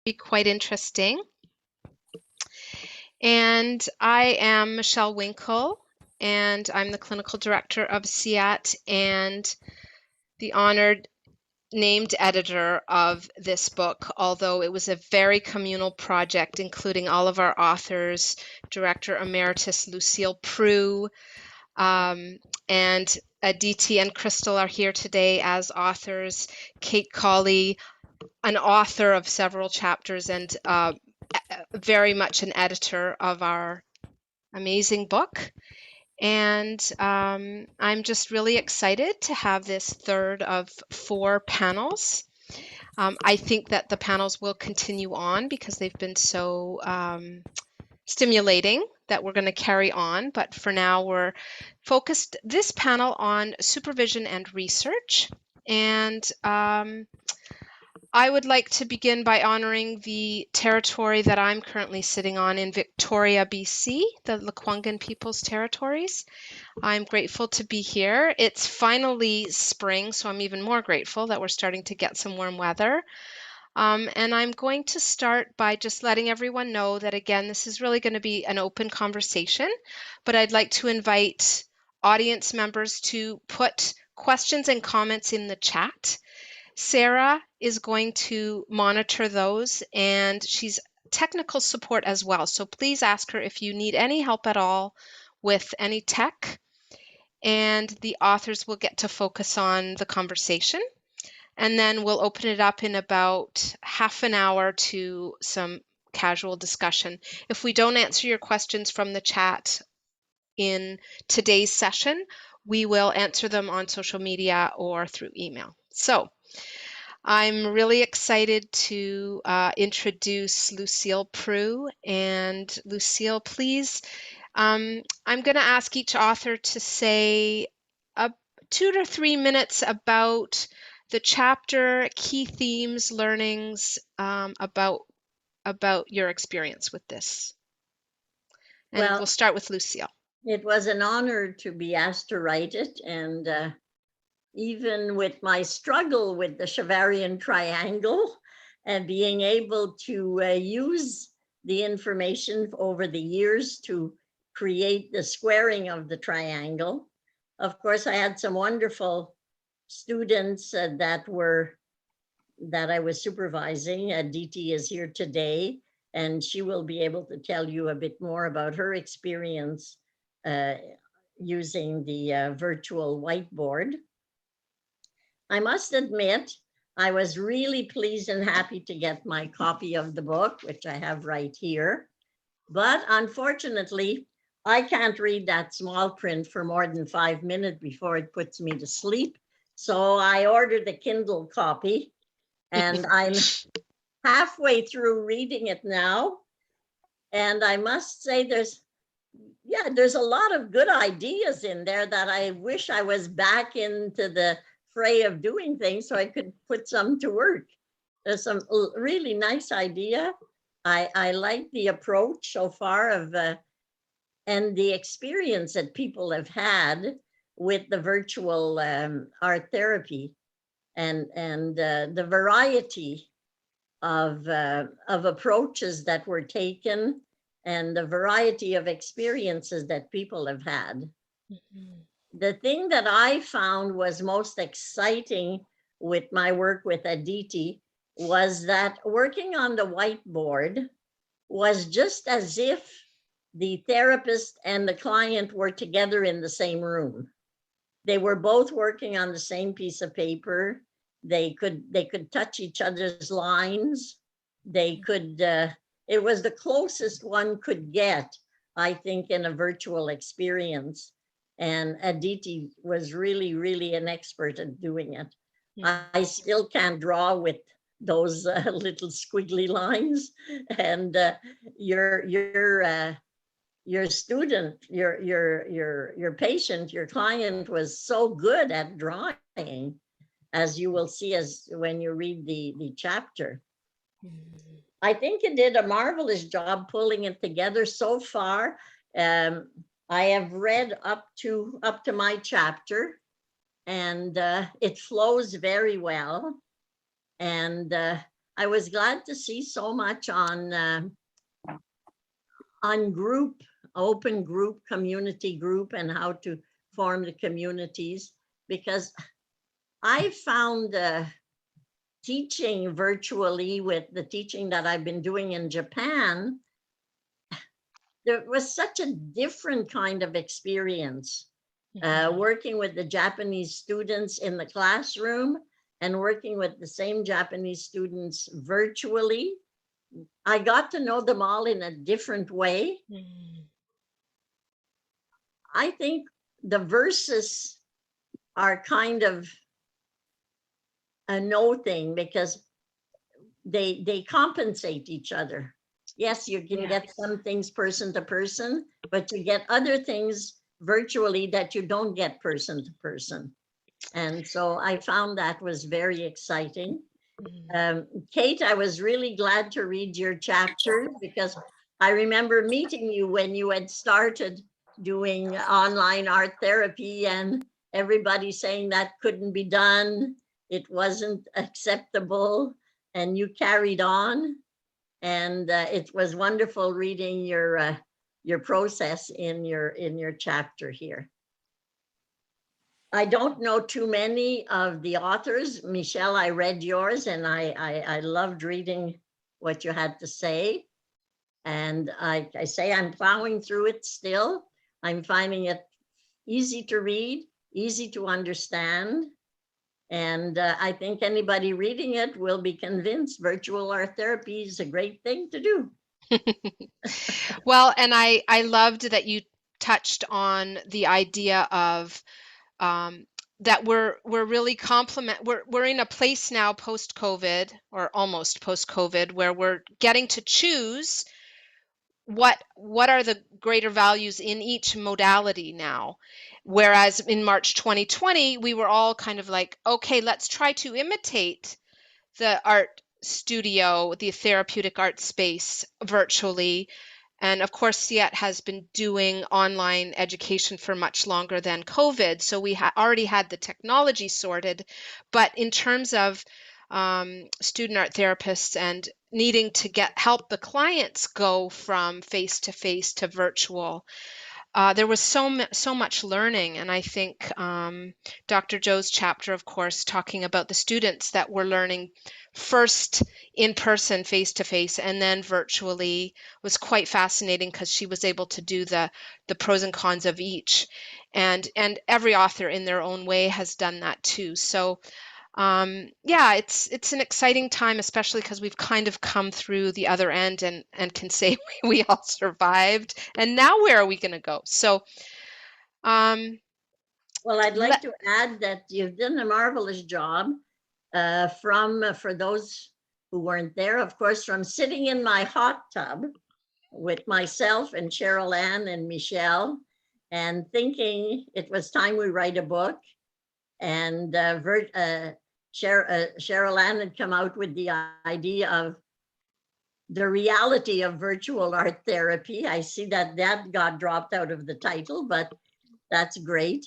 Be quite interesting. And I am Michelle Winkel, and I'm the Clinical Director of CiiAT and the honored named editor of this book, although it was a very communal project, including all of our authors, Director Emeritus Lucille Proulx, and Aditi and Christel are here today as authors, Kate Colley, an author of several chapters and very much an editor of our amazing book. And I'm just really excited to have this third of 4 panels. I think that the panels will continue on because they've been so stimulating that we're going to carry on. But for now, we're focused this panel on supervision and research. And I would like to begin by honoring the territory that I'm currently sitting on in Victoria, BC, the Lekwungen People's Territories. I'm grateful to be here. It's finally spring, so I'm even more grateful that we're starting to get some warm weather. And I'm going to start by just letting everyone know that, again, this is really going to be an open conversation, but I'd like to invite audience members to put questions and comments in the chat. Sarah is going to monitor those, and she's technical support as well. So please ask her if you need any help at all with any tech, and the authors will get to focus on the conversation. And then we'll open it up in about half an hour to some casual discussion. If we don't answer your questions from the chat in today's session, we will answer them on social media or through email. So I'm really excited to introduce Lucille Proulx. And Lucille, please, I'm going to ask each author to say 2 to 3 minutes about the chapter, key themes, learnings about your experience with this. And Well, we'll start with Lucille. It was an honor to be asked to write it, and even with my struggle with the Shavarian triangle and being able to use the information over the years to create the squaring of the triangle. Of course, I had some wonderful students that I was supervising. Aditi is here today, and she will be able to tell you a bit more about her experience using the virtual whiteboard. I must admit, I was really pleased and happy to get my copy of the book, which I have right here. But unfortunately, I can't read that small print for more than 5 minutes before it puts me to sleep. So I ordered the Kindle copy, and I'm halfway through reading it now. And I must say there's a lot of good ideas in there that I wish I was back into the fray of doing things so I could put some to work. There's some really nice idea. I like the approach so far of and the experience that people have had with the virtual art therapy and the variety of approaches that were taken and the variety of experiences that people have had. Mm-hmm. The thing that I found was most exciting with my work with Aditi was that working on the whiteboard was just as if the therapist and the client were together in the same room. They were both working on the same piece of paper. They could touch each other's lines. They could, it was the closest one could get, I think, in a virtual experience. And Aditi was really, really an expert at doing it. Yeah. I still can't draw with those little squiggly lines. And your student, your patient, your client was so good at drawing, as you will see as when you read the chapter. Mm-hmm. I think it did a marvelous job pulling it together so far. I have read up to my chapter, and it flows very well. And I was glad to see so much on group, open group, community group, and how to form the communities, because I found teaching virtually with the teaching that I've been doing in Japan, there was such a different kind of experience. Working with the Japanese students in the classroom and working with the same Japanese students virtually. I got to know them all in a different way. I think the verses are kind of a no thing, because they compensate each other. Yes, you can get some things person to person, but you get other things virtually that you don't get person to person. And so I found that was very exciting. Kate, I was really glad to read your chapters, because I remember meeting you when you had started doing online art therapy, and everybody saying that couldn't be done, it wasn't acceptable, and you carried on. And it was wonderful reading your process in your chapter here. I don't know too many of the authors. Michelle, I read yours, and I loved reading what you had to say. And I say I'm plowing through it still. I'm finding it easy to read, easy to understand. And I think anybody reading it will be convinced virtual art therapy is a great thing to do. Well, and I loved that you touched on the idea of that we're really we're in a place now post-COVID, or almost post-COVID, where we're getting to choose what are the greater values in each modality now. Whereas in March 2020, we were all kind of like, okay, let's try to imitate the art studio, the therapeutic art space virtually. And of course, CiiAT has been doing online education for much longer than COVID. So we already had the technology sorted. But in terms of student art therapists and needing to help the clients go from face to virtual, there was so much learning. And I think Dr. Joe's chapter, of course, talking about the students that were learning first in person, face to face, and then virtually, was quite fascinating, because she was able to do the pros and cons of each. And every author in their own way has done that too. So yeah, it's an exciting time, especially because we've kind of come through the other end and can say we all survived. And now where are we going to go? So, well, I'd like to add that you've done a marvelous job for those who weren't there, of course, from sitting in my hot tub with myself and Cheryl Ann and Michelle, and thinking it was time we write a book. And Cheryl Ann had come out with the idea of the reality of virtual art therapy. I see that got dropped out of the title, but that's great.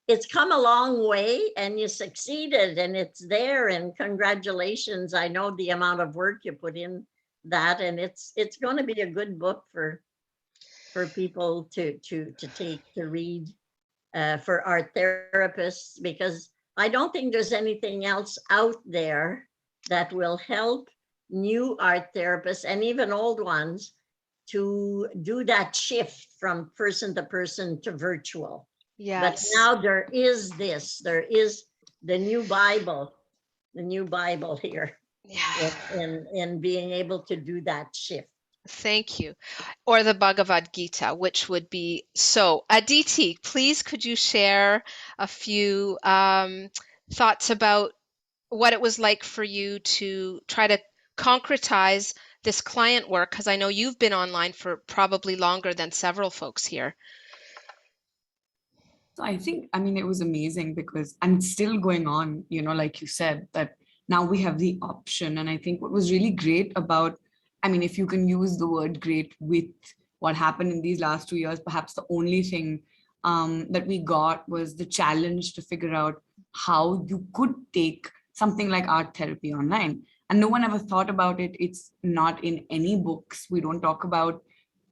It's come a long way, and you succeeded, and it's there, and congratulations. I know the amount of work you put in that, and it's going to be a good book for people to read, for art therapists, because I don't think there's anything else out there that will help new art therapists, and even old ones, to do that shift from person to person to virtual. Yes. But now there is the new Bible here. Yeah. In being able to do that shift. Thank you. Or the Bhagavad Gita, which would be so. Aditi, please, could you share a few thoughts about what it was like for you to try to concretize this client work? Because I know you've been online for probably longer than several folks here. So I think, it was amazing, because, and it's still going on, like you said, that now we have the option. And I think what was really great about, if you can use the word great with what happened in these last 2 years, perhaps the only thing that we got was the challenge to figure out how you could take something like art therapy online. And no one ever thought about it. It's not in any books. We don't talk about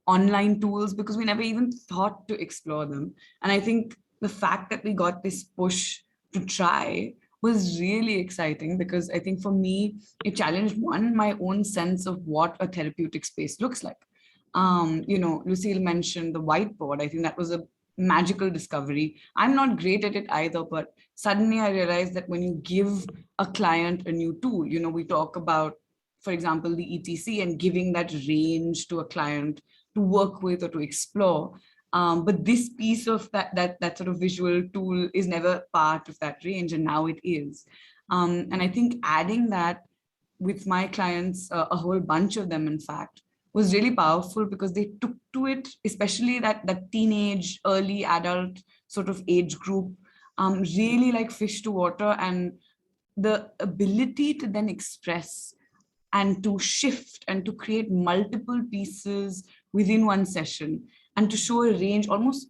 online tools because we never even thought to explore them. And I think the fact that we got this push to try was really exciting, because I think for me, it challenged my own sense of what a therapeutic space looks like. Lucille mentioned the whiteboard. I think that was a magical discovery. I'm not great at it either, but suddenly I realized that when you give a client a new tool, we talk about, for example, the ETC and giving that range to a client to work with or to explore. But this piece of that sort of visual tool is never part of that range, and now it is. And I think adding that with my clients, a whole bunch of them, in fact, was really powerful, because they took to it, especially that teenage, early adult sort of age group, really like fish to water, and the ability to then express and to shift and to create multiple pieces within one session and to show a range, almost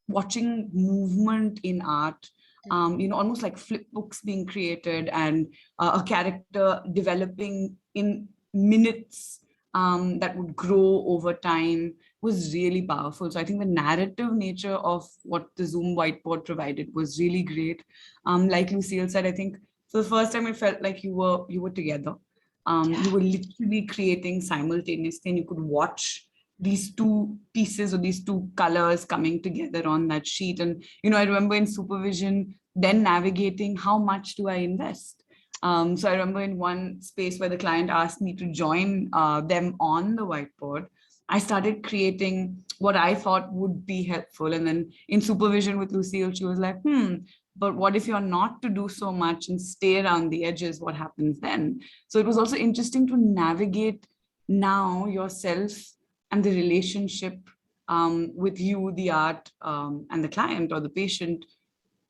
watching movement in art, almost like flip books being created, and a character developing in minutes, that would grow over time, was really powerful. So I think the narrative nature of what the Zoom whiteboard provided was really great. Like Lucille said, I think for the first time it felt like you were together. You were literally creating simultaneously, and you could watch these two pieces or these two colors coming together on that sheet. And, I remember in supervision, then navigating how much do I invest? So I remember in one space where the client asked me to join them on the whiteboard, I started creating what I thought would be helpful. And then in supervision with Lucille, she was like, but what if you're not to do so much and stay around the edges? What happens then? So it was also interesting to navigate now yourself and the relationship with you, the art, and the client or the patient,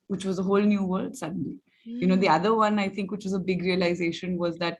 which was a whole new world suddenly. The other one, I think, which was a big realization, was that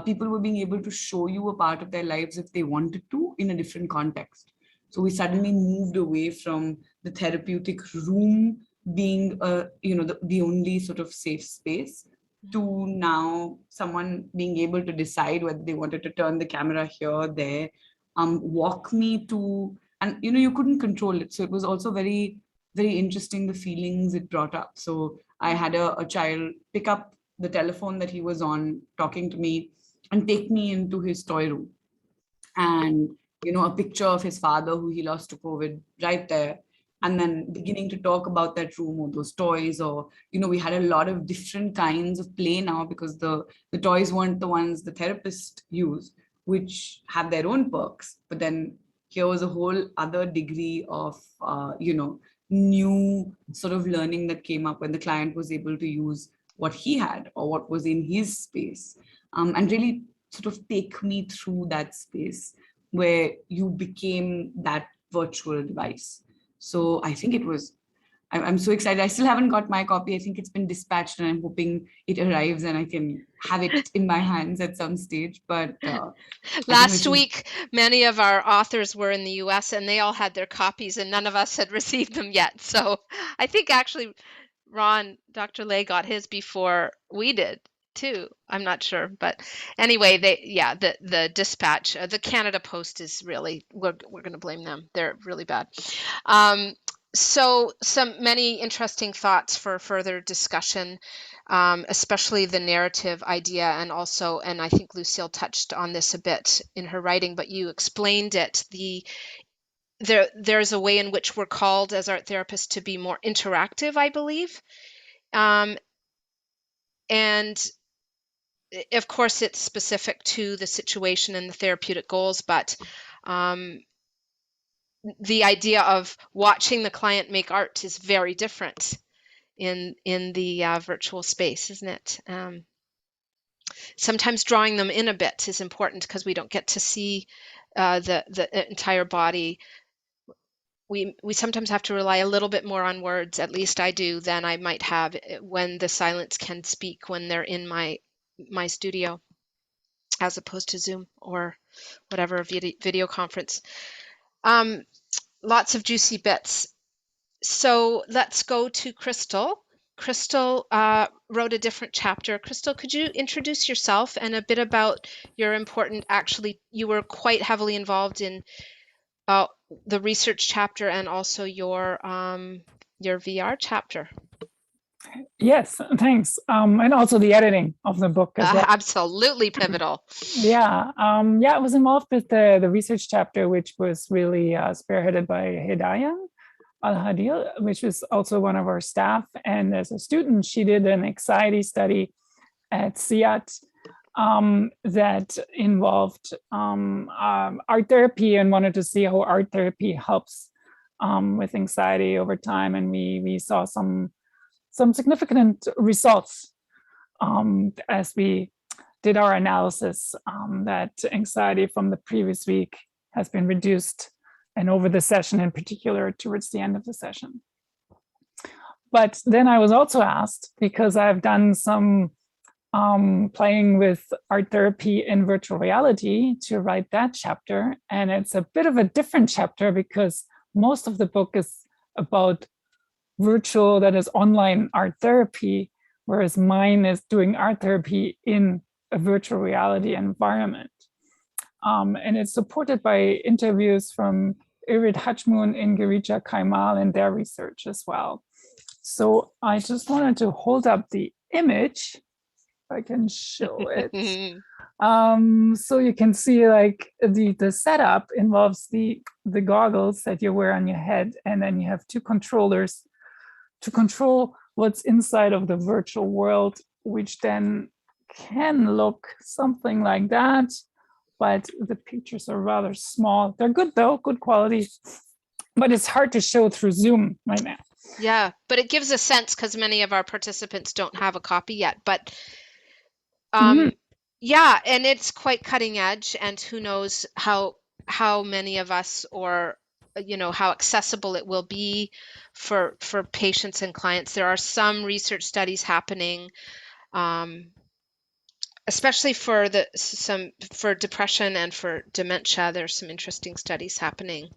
people were being able to show you a part of their lives if they wanted to in a different context. So we suddenly moved away from the therapeutic room being the only sort of safe space, to now someone being able to decide whether they wanted to turn the camera here or there, walk me to, and you couldn't control it. So it was also very, very interesting, the feelings it brought up. So I had a child pick up the telephone that he was on talking to me and take me into his toy room, and a picture of his father who he lost to COVID right there, and then beginning to talk about that room or those toys. Or we had a lot of different kinds of play now, because the toys weren't the ones the therapist used, which have their own perks, but then here was a whole other degree of new sort of learning that came up when the client was able to use what he had or what was in his space, and really sort of take me through that space where you became that virtual device. So I think I'm so excited. I still haven't got my copy. I think it's been dispatched, and I'm hoping it arrives and I can have it in my hands at some stage. But last week, many of our authors were in the US and they all had their copies, and none of us had received them yet. So I think actually Dr. Lay got his before we did too. I'm not sure, but anyway, the dispatch, the Canada Post is really, we're going to blame them. They're really bad. So many interesting thoughts for further discussion, especially the narrative idea, and I think Lucille touched on this a bit in her writing, but you explained it. There's a way in which we're called as art therapists to be more interactive, I believe. And of course, it's specific to the situation and the therapeutic goals, but the idea of watching the client make art is very different in the virtual space, isn't it? Sometimes drawing them in a bit is important because we don't get to see the entire body. We sometimes have to rely a little bit more on words, at least I do, than I might have when the silence can speak when they're in my studio, as opposed to Zoom or whatever video conference. Lots of juicy bits. So let's go to Christel. Christel wrote a different chapter. Christel, could you introduce yourself and a bit about your important, actually, you were quite heavily involved in the research chapter and also your VR chapter. Yes, thanks. And also the editing of the book as well. Absolutely pivotal. Yeah, I was involved with the research chapter, which was really spearheaded by Hidayah Al-Hadil, which was also one of our staff. And as a student, she did an anxiety study at CiiAT that involved art therapy and wanted to see how art therapy helps with anxiety over time. And we saw some significant results as we did our analysis that anxiety from the previous week has been reduced, and over the session in particular towards the end of the session. But then I was also asked, because I've done some playing with art therapy in virtual reality, to write that chapter. And it's a bit of a different chapter because most of the book is about virtual, that is online art therapy, whereas mine is doing art therapy in a virtual reality environment. And it's supported by interviews from Irid Hajmoon and Girija Kaimal and their research as well. So I just wanted to hold up the image, if I can show it. So you can see like the setup involves the goggles that you wear on your head, and then you have two controllers to control what's inside of the virtual world, which then can look something like that, but the pictures are rather small. They're good though, good quality, but it's hard to show through Zoom right now. Yeah, but it gives a sense because many of our participants don't have a copy yet, but yeah, and it's quite cutting edge, and who knows how many of us, or how accessible it will be for patients and clients. There are some research studies happening, especially for depression and for dementia. There's some interesting studies happening.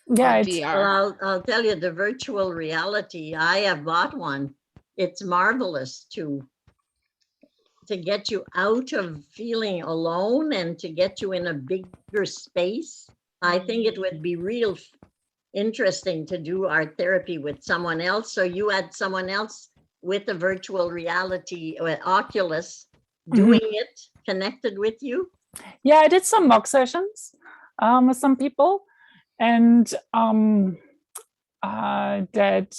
Yeah, VR. Well, I'll tell you, the virtual reality, I have bought one. It's marvelous to get you out of feeling alone and to get you in a bigger space. I think it would be real interesting to do art therapy with someone else. So you had someone else with a virtual reality Oculus doing it, connected with you? Yeah, I did some mock sessions with some people, and that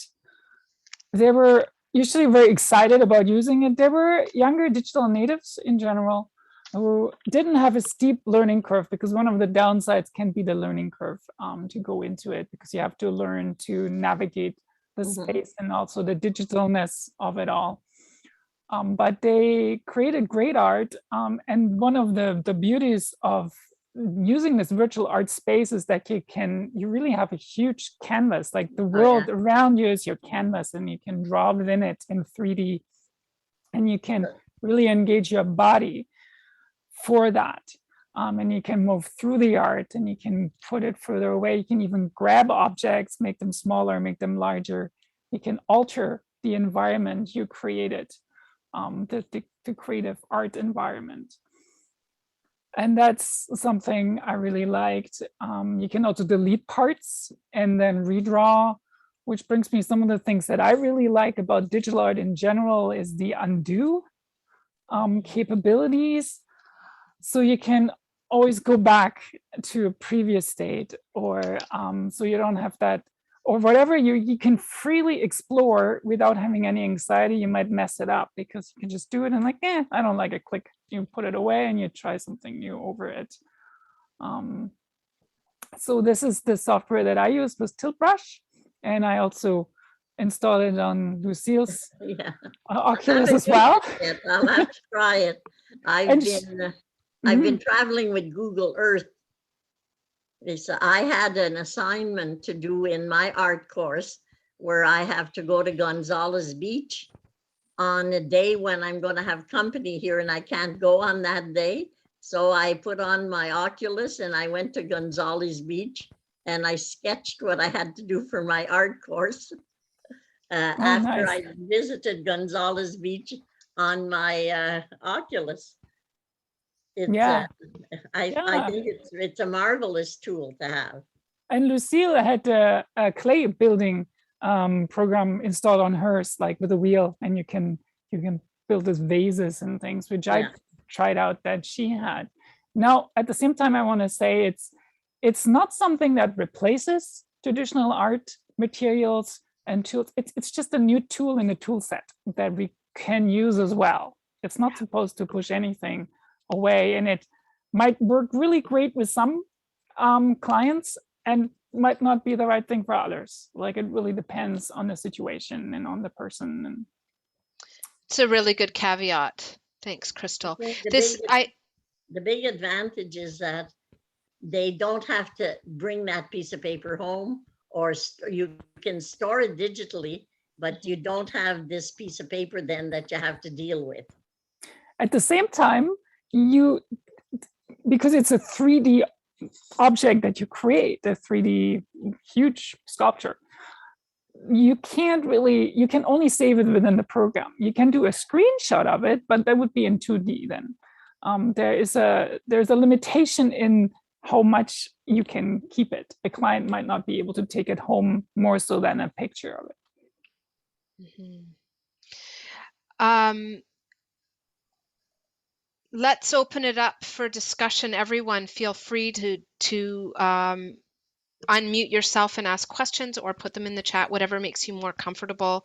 they were usually very excited about using it. They were younger digital natives in general who didn't have a steep learning curve, because one of the downsides can be the learning curve to go into it, because you have to learn to navigate the space and also the digitalness of it all. But they created great art. And one of the beauties of using this virtual art space is that you really have a huge canvas, like the world around you is your canvas, and you can draw within it in 3D, and you can really engage your body for that. And you can move through the art, and you can put it further away. You can even grab objects, make them smaller, make them larger. You can alter the environment you created, the creative art environment. And that's something I really liked. You can also delete parts and then redraw, which brings me some of the things that I really like about digital art in general is the undo capabilities. So you can always go back to a previous state, or so you don't have that, or whatever, you can freely explore without having any anxiety. You might mess it up because you can just do it and like, I don't like it, click. You put it away and you try something new over it. So this is the software that I use with Tiltbrush, and I also installed it on Lucille's Oculus as well. I'll have to try it. I've been traveling with Google Earth. I had an assignment to do in my art course where I have to go to Gonzales Beach on a day when I'm going to have company here and I can't go on that day. So I put on my Oculus and I went to Gonzales Beach and I sketched what I had to do for my art course. After I visited Gonzales Beach, on my Oculus. It's, Yeah. I Yeah. think it's a marvelous tool to have. And Lucille had a clay building program installed on hers, like with a wheel, and you can build these vases and things, which I tried out that she had. Now, at the same time, I want to say it's not something that replaces traditional art materials and tools. It's just a new tool in the tool set that we can use as well. It's not supposed to push anything away, and it might work really great with some clients and might not be the right thing for others. Like, it really depends on the situation and on the person. And it's a really good caveat. Thanks, Christel. The big advantage is that they don't have to bring that piece of paper home, or you can store it digitally, but you don't have this piece of paper then that you have to deal with. At the same time, because it's a 3D object that you create, a 3D huge sculpture, you can only save it within the program. You can do a screenshot of it, but that would be in 2D then. There's a limitation in how much you can keep it. A client might not be able to take it home more so than a picture of it. Mm-hmm. Let's open it up for discussion. Everyone, feel free to unmute yourself and ask questions, or put them in the chat, whatever makes you more comfortable.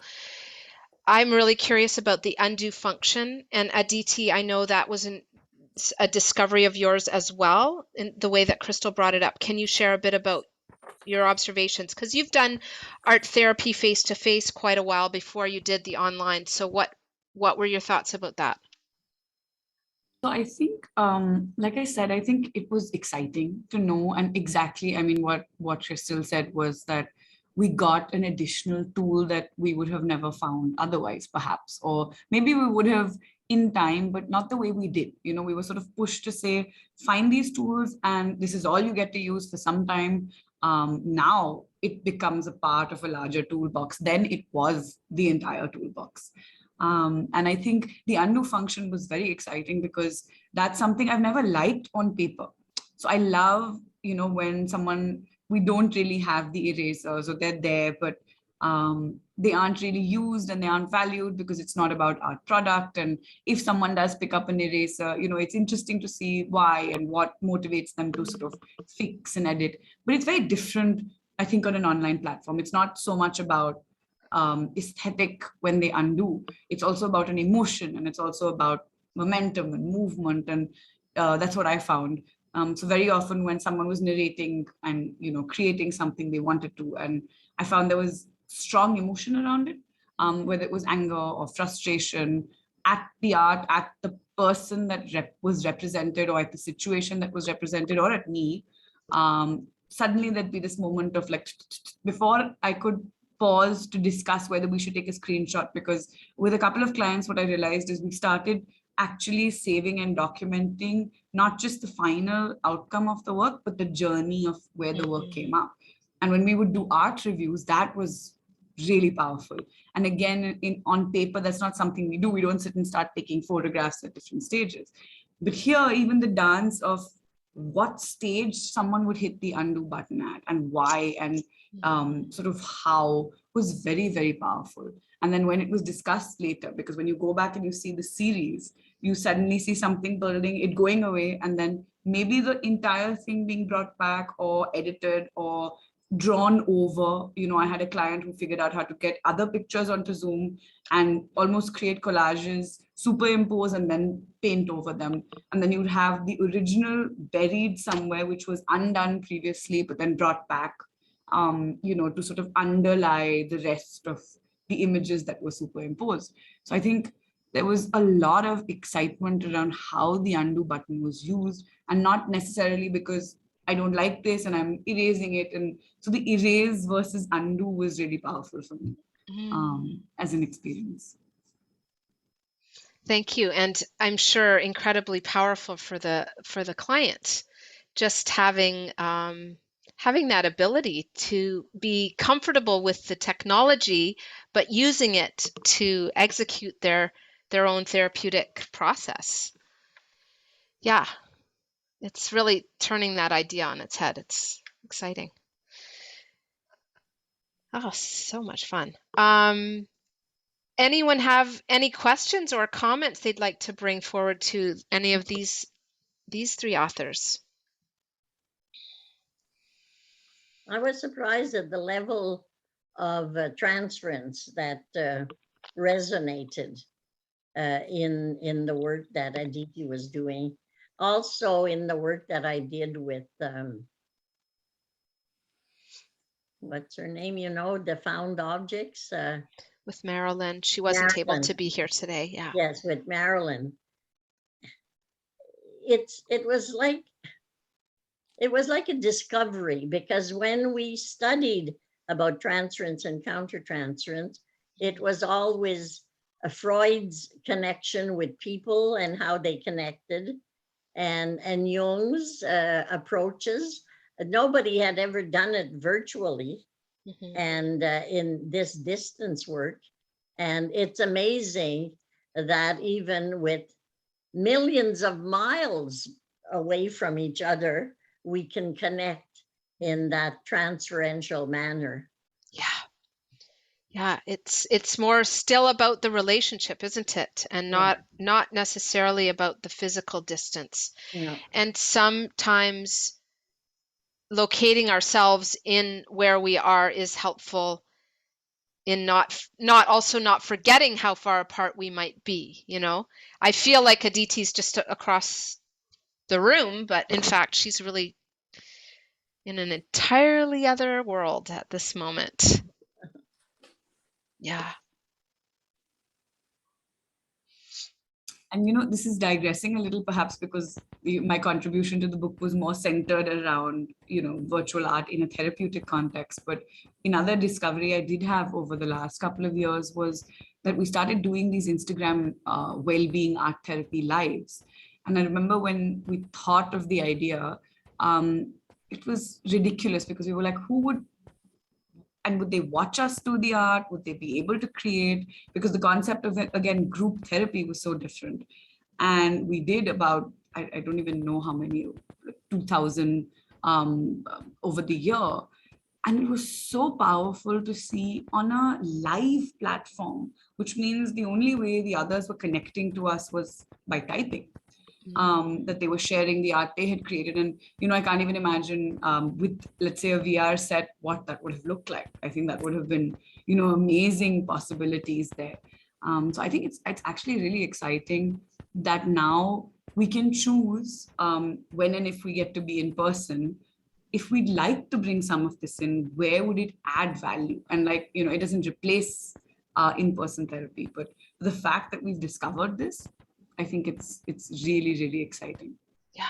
I'm really curious about the undo function. And Aditi, I know that was a discovery of yours as well, in the way that Christel brought it up. Can you share a bit about your observations? Because you've done art therapy face-to-face quite a while before you did the online. So what were your thoughts about that? So I think, like I said, I think it was exciting to know, and exactly, I mean, what Christel said was that we got an additional tool that we would have never found otherwise, perhaps, or maybe we would have in time, but not the way we did. You know, we were sort of pushed to say, find these tools, and this is all you get to use for some time. Now it becomes a part of a larger toolbox. Then it was the entire toolbox. And I think the undo function was very exciting because that's something I've never liked on paper. So I love, you know, when we don't really have the erasers, or they're there, but they aren't really used and they aren't valued because it's not about our product. And if someone does pick up an eraser, you know, it's interesting to see why and what motivates them to sort of fix and edit. But it's very different, I think, on an online platform. It's not so much about aesthetic when they undo. It's also about an emotion, and it's also about momentum and movement, and that's what I found. So very often when someone was narrating and, you know, creating something they wanted to, and I found there was strong emotion around it, whether it was anger or frustration at the art, at the person that was represented, or at the situation that was represented, or at me. Suddenly there'd be this moment of like, before I could pause to discuss whether we should take a screenshot, because with a couple of clients, what I realized is we started actually saving and documenting not just the final outcome of the work, but the journey of where the work came up. And when we would do art reviews, that was really powerful. And again, on paper, that's not something we do. We don't sit and start taking photographs at different stages. But here, even the dance of what stage someone would hit the undo button at, and why, and sort of how, was very, very powerful. And then when it was discussed later, because when you go back and you see the series, you suddenly see something building, it going away, and then maybe the entire thing being brought back or edited or drawn over. You know, I had a client who figured out how to get other pictures onto Zoom and almost create collages, superimpose, and then paint over them. And then you'd have the original buried somewhere, which was undone previously, but then brought back, you know, to sort of underlie the rest of the images that were superimposed. So I think there was a lot of excitement around how the undo button was used, and not necessarily because I don't like this and I'm erasing it. And so the erase versus undo was really powerful for me as an experience. Thank you. And I'm sure incredibly powerful for the client, just having that ability to be comfortable with the technology, but using it to execute their their own therapeutic process. Yeah, it's really turning that idea on its head. It's exciting. Oh, so much fun. Anyone have any questions or comments they'd like to bring forward to any of these three authors? I was surprised at the level of transference that resonated in the work that Aditi was doing. Also in the work that I did with, what's her name, the found objects? With Marilyn, she wasn't able Marilyn. to be here today. Yeah. Yes, with Marilyn. It was like a discovery, because when we studied about transference and countertransference, it was always Freud's connection with people and how they connected, and Jung's approaches. Nobody had ever done it virtually, and in this distance work. And it's amazing that even with millions of miles away from each other, we can connect in that transferential manner. Yeah, it's more still about the relationship, isn't it? And not necessarily about the physical distance. Yeah. And sometimes locating ourselves in where we are is helpful in not forgetting how far apart we might be, I feel like Aditi's just across the room, but in fact, she's really in an entirely other world at this moment. Yeah. And this is digressing a little, perhaps because my contribution to the book was more centered around, virtual art in a therapeutic context. But another discovery I did have over the last couple of years was that we started doing these Instagram well-being art therapy lives. And I remember when we thought of the idea, it was ridiculous, because we were like, would they watch us do the art? Would they be able to create? Because the concept of, again, group therapy was so different. And we did about, I don't even know how many, 2,000 over the year. And it was so powerful to see on a live platform, which means the only way the others were connecting to us was by typing. That they were sharing the art they had created. And, I can't even imagine with, let's say, a VR set, what that would have looked like. I think that would have been, amazing possibilities there. So I think it's actually really exciting that now we can choose when and if we get to be in person, if we'd like to bring some of this in, where would it add value? And it doesn't replace in-person therapy, but the fact that we've discovered this, I think it's really, really exciting. Yeah.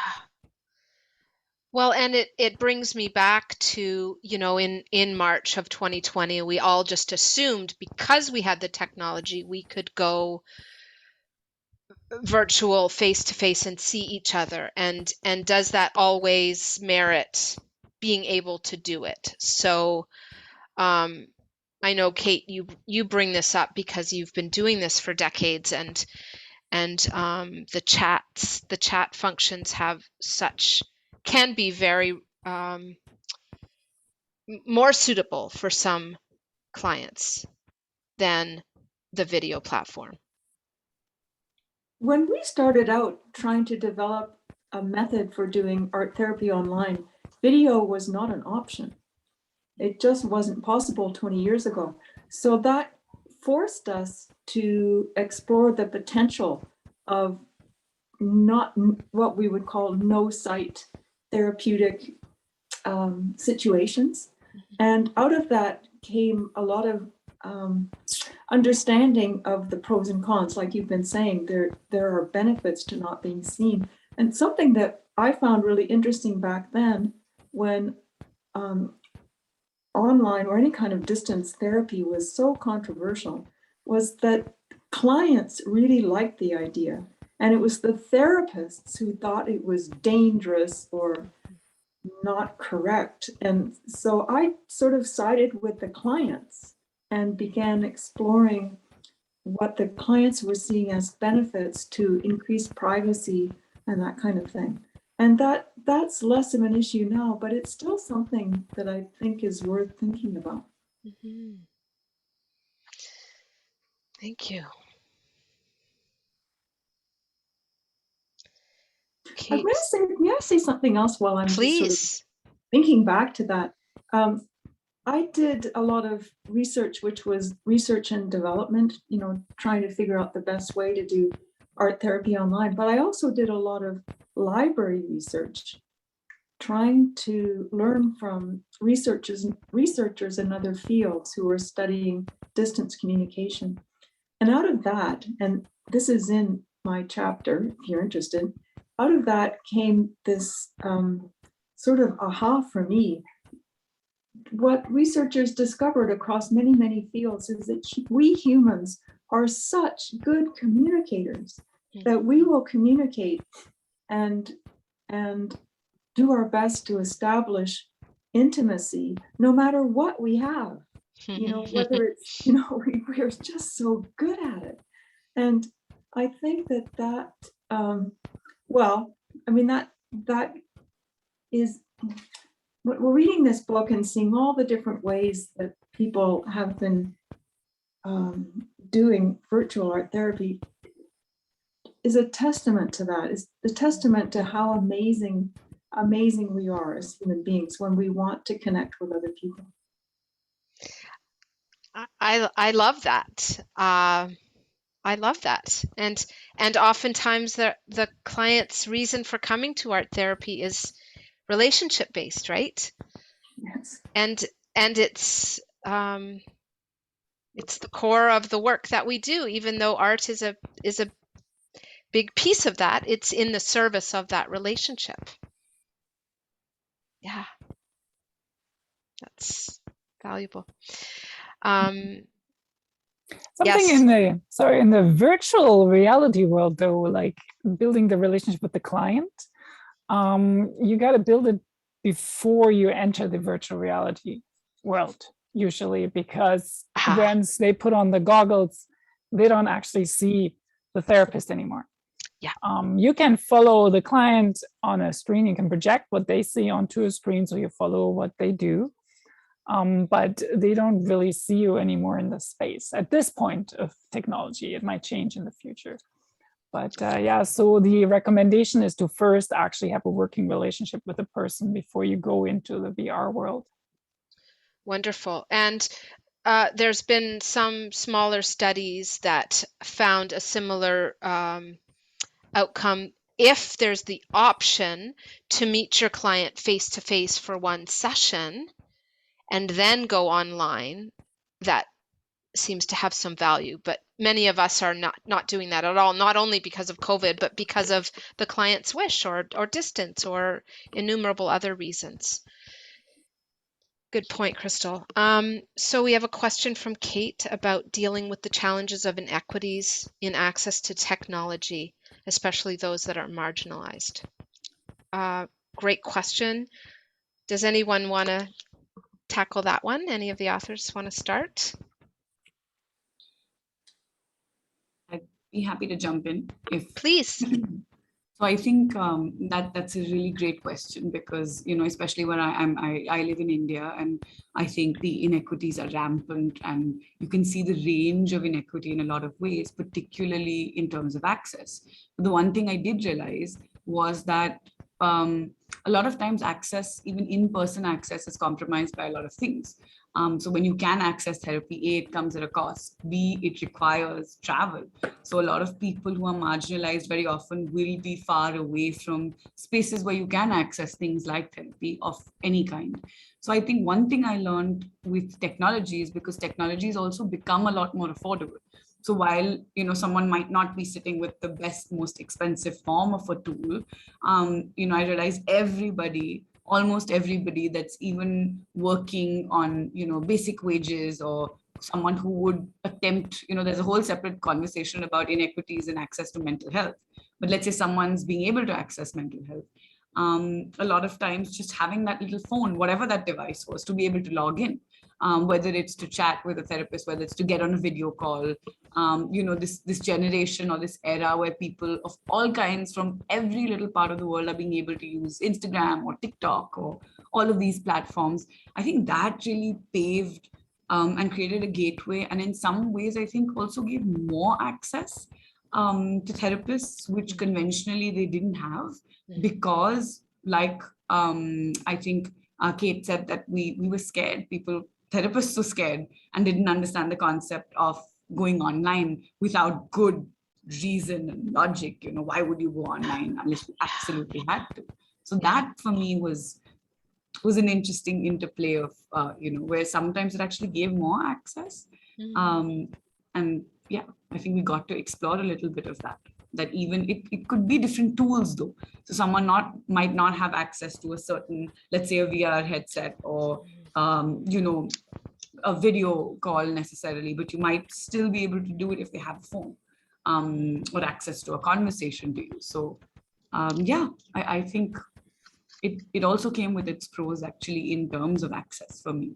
Well, and it brings me back to, in March of 2020, we all just assumed because we had the technology, we could go virtual face-to-face and see each other. And does that always merit being able to do it? So I know, Kate, you bring this up because you've been doing this for decades, and the chat functions can be very more suitable for some clients than the video platform. When we started out trying to develop a method for doing art therapy online, video was not an option. It just wasn't possible 20 years ago. So that forced us to explore the potential of not what we would call no-site therapeutic situations. And out of that came a lot of understanding of the pros and cons. Like you've been saying, there are benefits to not being seen. And something that I found really interesting back then, when online or any kind of distance therapy was so controversial, was that clients really liked the idea. And it was the therapists who thought it was dangerous or not correct. And so I sort of sided with the clients and began exploring what the clients were seeing as benefits to increase privacy and that kind of thing. And that's less of an issue now, but it's still something that I think is worth thinking about. Mm-hmm. Thank you. Kate, May I say something else while I'm just sort of please. thinking back to that? I did a lot of research, which was research and development, you know, trying to figure out the best way to do art therapy online. But I also did a lot of library research, trying to learn from researchers in other fields who were studying distance communication. And out of that, and this is in my chapter, if you're interested, out of that came this sort of aha for me. What researchers discovered across many, many fields is that we humans are such good communicators that we will communicate and do our best to establish intimacy no matter what we have. You know, whether it's, you know, we're just so good at it. And I think that well, I mean, that is, we're reading this book and seeing all the different ways that people have been doing virtual art therapy is a testament to that. Is a testament to how amazing we are as human beings when we want to connect with other people. I love that. I love that. And oftentimes the client's reason for coming to art therapy is relationship based, right? Yes. And it's the core of the work that we do, even though art is a big piece of that. It's in the service of that relationship. Yeah. That's valuable. Something yes. in the virtual reality world, though, like building the relationship with the client, you got to build it before you enter the virtual reality world, usually, because once they put on the goggles, they don't actually see the therapist anymore. Yeah. You can follow the client on a screen. You can project what they see onto a screen, so you follow what they do. But they don't really see you anymore in the space at this point of technology. It might change in the future. But yeah, so the recommendation is to first actually have a working relationship with a person before you go into the VR world. Wonderful. And there's been some smaller studies that found a similar outcome. If there's the option to meet your client face to face for one session and then go online, that seems to have some value. But many of us are not doing that at all, not only because of COVID, but because of the client's wish or distance or innumerable other reasons. Good point, Christel. So we have a question from Kate about dealing with the challenges of inequities in access to technology, especially those that are marginalized. Great question. Does anyone want to tackle that one? Any of the authors want to start? I'd be happy to jump in if Please. So I think that's a really great question because, you know, especially when I live in India, and I think the inequities are rampant, and you can see the range of inequity in a lot of ways, particularly in terms of access. But the one thing I did realize was that a lot of times access, even in-person access, is compromised by a lot of things. So when you can access therapy, A, it comes at a cost, B, it requires travel. So a lot of people who are marginalized very often will be far away from spaces where you can access things like therapy of any kind. So I think one thing I learned with technology is because technology has also become a lot more affordable. So while, you know, someone might not be sitting with the best, most expensive form of a tool, you know, I realized almost everybody that's even working on, you know, basic wages, or someone who would attempt, you know, there's a whole separate conversation about inequities and access to mental health. But let's say someone's being able to access mental health. A lot of times just having that little phone, whatever that device was, to be able to log in, whether it's to chat with a therapist, whether it's to get on a video call. This generation or this era where people of all kinds from every little part of the world are being able to use Instagram or TikTok or all of these platforms. I think that really paved and created a gateway, and in some ways I think also gave more access to therapists, which conventionally they didn't have, because I think Kate said that we were scared. Therapists were scared and didn't understand the concept of going online without good reason and logic. Why would you go online unless you absolutely had to? So that for me was an interesting interplay of, where sometimes it actually gave more access. And yeah, I think we got to explore a little bit of that even it could be different tools though. So someone might not have access to a certain, let's say a VR headset or, a video call necessarily, but you might still be able to do it if they have a phone or access to a conversation to you. So I think it also came with its pros actually in terms of access for me.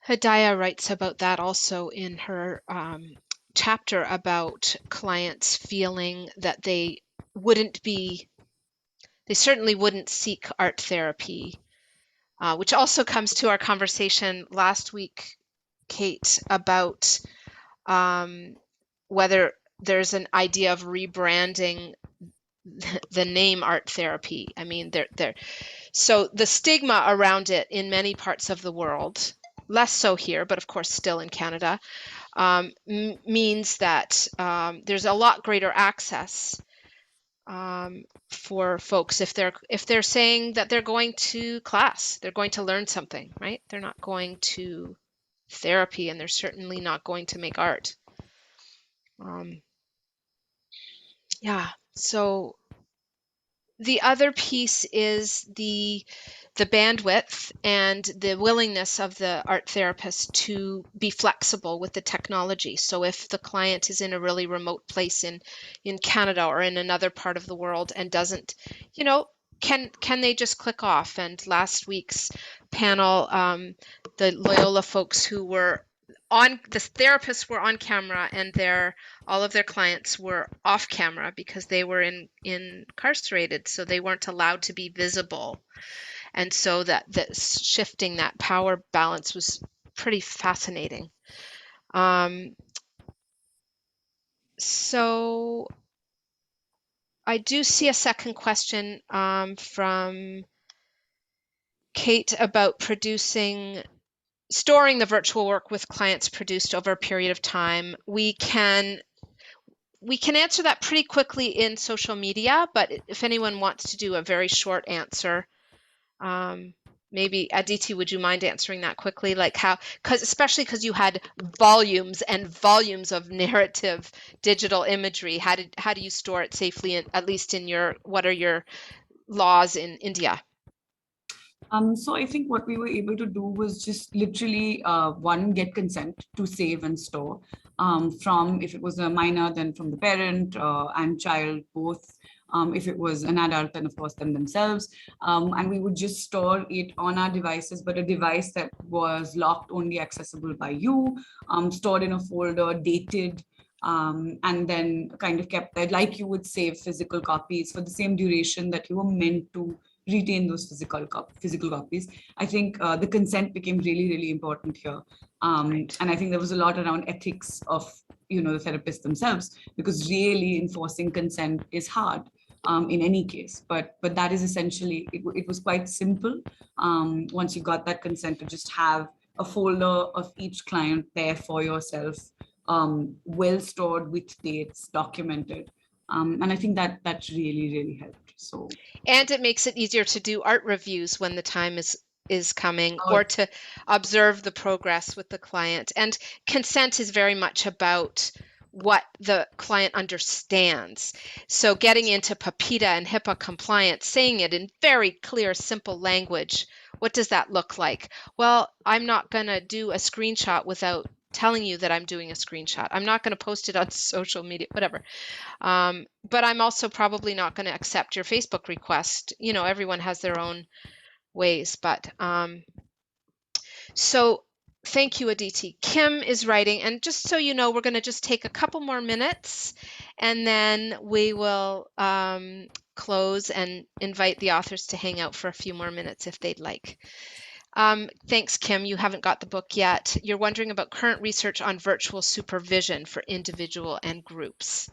Hidayah writes about that also in her chapter about clients feeling that they certainly wouldn't seek art therapy, which also comes to our conversation last week, Kate, about whether there's an idea of rebranding the name art therapy. I mean, so the stigma around it in many parts of the world, less so here, but of course still in Canada, means that there's a lot greater access for folks if they're saying that they're going to class, they're going to learn something, right? They're not going to therapy, and they're certainly not going to make art. So the other piece is the bandwidth and the willingness of the art therapist to be flexible with the technology. So if the client is in a really remote place in Canada or in another part of the world and doesn't, can they just click off? And last week's panel, the Loyola folks who were the therapists were on camera, and all of their clients were off camera because they were incarcerated, so they weren't allowed to be visible. And so that shifting that power balance was pretty fascinating. So I do see a second question from Kate about storing the virtual work with clients produced over a period of time. We can answer that pretty quickly in social media, but if anyone wants to do a very short answer, maybe Aditi, would you mind answering that quickly? Like especially because you had volumes and volumes of narrative digital imagery. How do you store it safely, at least what are your laws in India? So I think what we were able to do was just literally get consent to save and store from, if it was a minor, then from the parent and child both. If it was an adult, then of course them themselves. And we would just store it on our devices, but a device that was locked, only accessible by you, stored in a folder, dated, and then kind of kept there, like you would save physical copies for the same duration that you were meant to retain those physical copies. I think the consent became really, really important here. And I think there was a lot around ethics of, the therapists themselves, because really enforcing consent is hard in any case. But that is essentially, it was quite simple once you got that consent to just have a folder of each client there for yourself, well stored with dates, documented. And I think that really, really helped. So, and it makes it easier to do art reviews when the time is coming, or to observe the progress with the client. And consent is very much about what the client understands. So getting into PAPITA and HIPAA compliance, saying it in very clear, simple language. What does that look like? Well, I'm not going to do a screenshot without telling you that I'm doing a screenshot. I'm not going to post it on social media, whatever. But I'm also probably not going to accept your Facebook request. Everyone has their own ways, but So thank you, Aditi. Kim is writing, and just so you know, we're going to just take a couple more minutes, and then we will close and invite the authors to hang out for a few more minutes if they'd like. Thanks, Kim. You haven't got the book yet. You're wondering about current research on virtual supervision for individual and groups.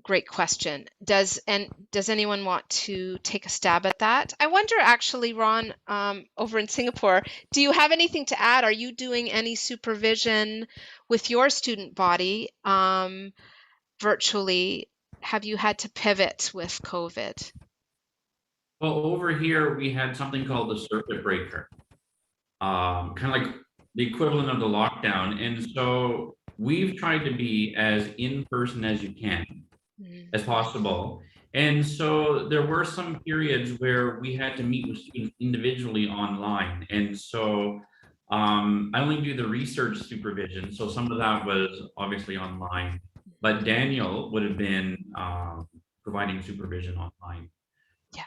Great question. Does anyone want to take a stab at that? I wonder, actually, Ron, over in Singapore, do you have anything to add? Are you doing any supervision with your student body virtually? Have you had to pivot with COVID? Well, over here, we had something called the circuit breaker, kind of like the equivalent of the lockdown. And so we've tried to be as in-person as you can, as possible. And so there were some periods where we had to meet with students individually online. And so I only do the research supervision. So some of that was obviously online, but Daniel would have been providing supervision online. Yeah.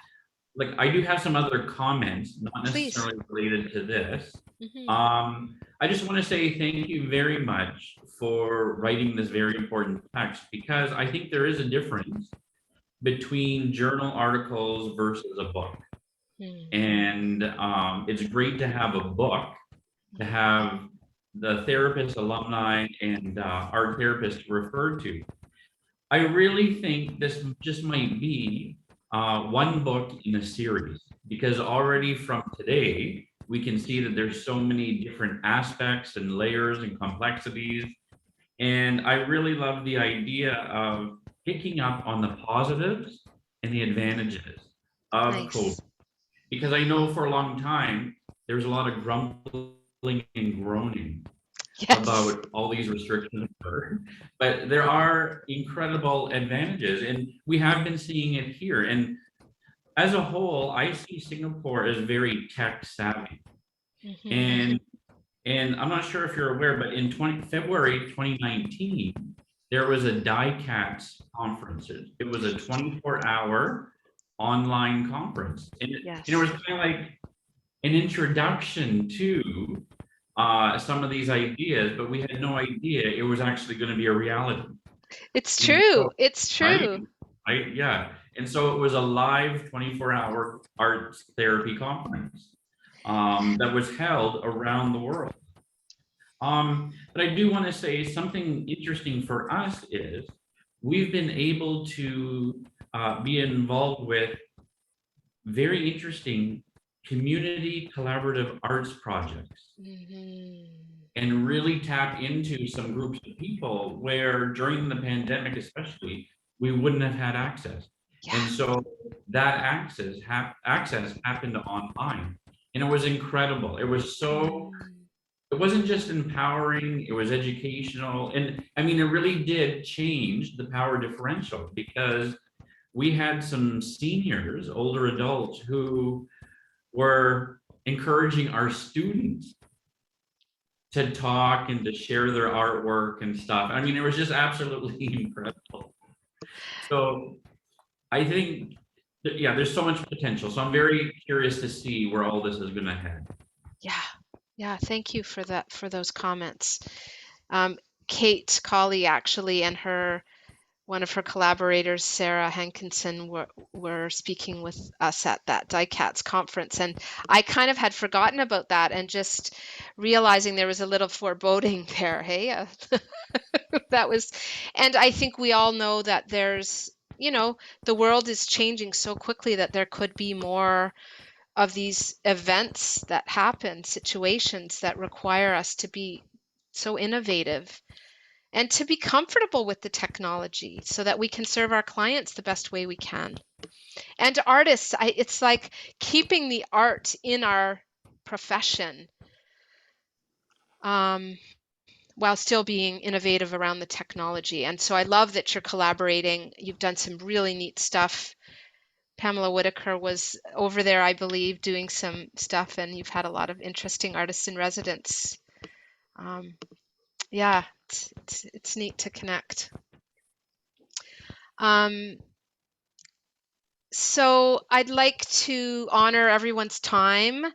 Like, I do have some other comments, not Please. necessarily related to this. Mm-hmm. I just want to say thank you very much for writing this very important text, because I think there is a difference between journal articles versus a book. And it's great to have a book, to have the therapist, alumni, and art therapist referred to. I really think this just might be one book in a series, because already from today, we can see that there's so many different aspects and layers and complexities. And I really love the idea of picking up on the positives and the advantages of COVID. Because I know for a long time, there was a lot of grumbling and groaning about all these restrictions, but there are incredible advantages, and we have been seeing it here. And as a whole, I see Singapore as very tech savvy. And I'm not sure if you're aware, but in February 2019, there was a DICATS conference. It was a 24-hour online conference. And it was kind of like an introduction to some of these ideas, but we had no idea it was actually going to be a reality. It's true. It's true. Right? Yeah. And so it was a live 24-hour arts therapy conference that was held around the world. But I do want to say something interesting for us is we've been able to be involved with very interesting community collaborative arts projects, and really tap into some groups of people where during the pandemic, especially, we wouldn't have had access. And so that access happened online, and it was incredible. It was so, it wasn't just empowering, it was educational. And I mean, it really did change the power differential, because we had some seniors, older adults, who were encouraging our students to talk and to share their artwork and stuff. I mean, it was just absolutely incredible. So I think, yeah, there's so much potential. So I'm very curious to see where all this is going to head. Yeah, thank you for that, for those comments. Kate Colley, actually, and one of her collaborators, Sarah Hankinson, were speaking with us at that DICATS conference. And I kind of had forgotten about that, and just realizing there was a little foreboding there. Hey, that was, and I think we all know that there's, the world is changing so quickly that there could be more of these events that happen, situations that require us to be so innovative and to be comfortable with the technology so that we can serve our clients the best way we can. And artists, it's like keeping the art in our profession while still being innovative around the technology. And so I love that you're collaborating. You've done some really neat stuff. Pamela Whitaker was over there, I believe, doing some stuff, and you've had a lot of interesting artists in residence. Yeah, it's neat to connect. So I'd like to honor everyone's time.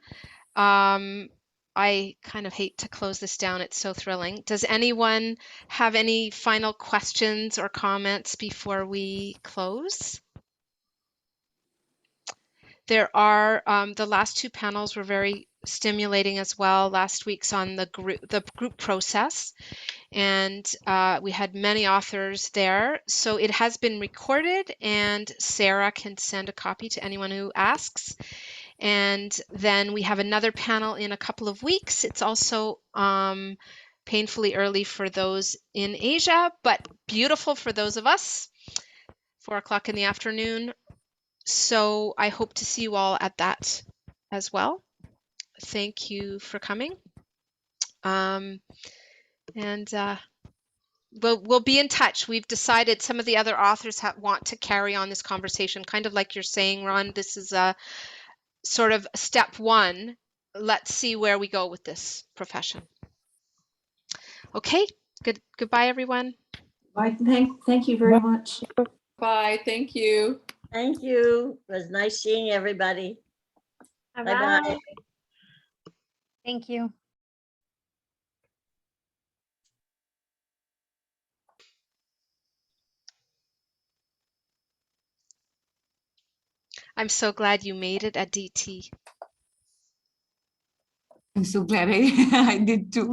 I kind of hate to close this down. It's so thrilling. Does anyone have any final questions or comments before we close? There are, the last two panels were very stimulating as well. Last week's on the group process, and we had many authors there. So it has been recorded, and Sarah can send a copy to anyone who asks. And then we have another panel in a couple of weeks. It's also painfully early for those in Asia, but beautiful for those of us, 4 o'clock in the afternoon. So I hope to see you all at that as well. Thank you for coming. And we'll be in touch. We've decided some of the other authors want to carry on this conversation, kind of like you're saying, Ron. This is a sort of step one. Let's see where we go with this profession. Okay, goodbye, everyone. Thank you very much. Bye. Thank you. Thank you. It was nice seeing everybody. Bye-bye. Thank you. I'm so glad you made it, Aditi. I'm so glad I did too.